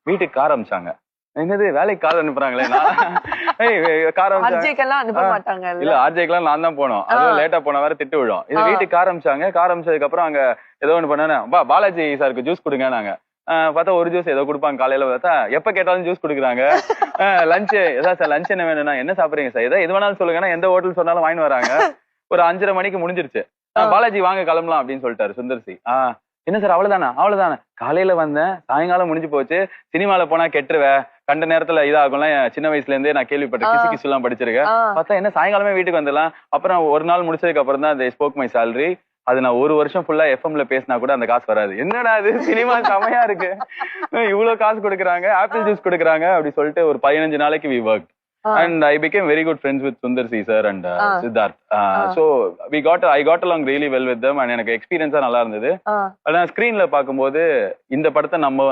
வீட்டுக்கு கார் அனுப்பிச்சாங்க. என்னது வேலைக்கு கார் அனுப்புறாங்களே, கார் அனுப்பிச்சாங்க. இல்ல ஆர்ஜேக்கெல்லாம் நான் தான் போனோம். அதுவும் லேட்டா போன வேற திட்டு விழும். இது வீட்டுக்கு கார் அனுப்பிச்சாங்க. கார் அனுப்பிச்சதுக்கு அப்புறம் அங்க ஏதோ ஒண்ணு பண்ணா, பாலாஜி சாருக்கு ஜூஸ் கொடுங்க நாங்க பார்த்தா ஒரு ஜூஸ் ஏதோ கொடுப்பாங்க. காலையில பார்த்தா எப்ப கேட்டாலும் ஜூஸ் குடுக்குறாங்க. லஞ்ச் ஏதாவது சார் லஞ்ச் என்ன வேணும்னா என்ன சாப்பிடுறீங்க சார், ஏதோ எது வேணாலும் சொல்லுங்கன்னா எந்த ஹோட்டல் சொன்னாலும் வாங்கி வராங்க. ஒரு 5:30 மணிக்கு முடிஞ்சிருச்சு. பாலாஜி வாங்க கிளம்பலாம் அப்படின்னு சொல்லிட்டாரு சுந்தர்சி. என்ன சார் அவ்வளவுதானே காலையில வந்தேன், சாயங்காலம் முடிஞ்சு போச்சு. சினிமால போனா கெட்டுருவே, கண்ட நேரத்துல இதாகும்ல. சின்ன வயசுல இருந்தே நான் கேள்விப்பட்டேன், கிசு கிசு எல்லாம் படிச்சிருக்கேன். பார்த்தா என்ன சாயங்காலமே வீட்டுக்கு வந்துடலாம். அப்புறம் ஒரு நாள் முடிச்சதுக்கு அப்புறம் தான் ஸ்போக் மை சேலரி. அது நான் ஒரு வருஷம் ஃபுல்லா எஃப்எம்ல பேசினா கூட அந்த காசு வராது. என்னடா இது சினிமா செமையா இருக்கு, இவ்வளவு காசு கொடுக்குறாங்க, ஆப்பிள் ஜூஸ் கொடுக்குறாங்க அப்படி சொல்லிட்டு ஒரு 15 நாளைக்கு we worked. And I became very good friends with Sundar C sir and Siddharth. So I got along really well with them and எனக்கு எக்ஸ்பீரியன்ஸா நல்லா இருந்தது. ஆனா ஸ்கிரீன்ல பாக்கும்போது இந்த படத்தை நம்ம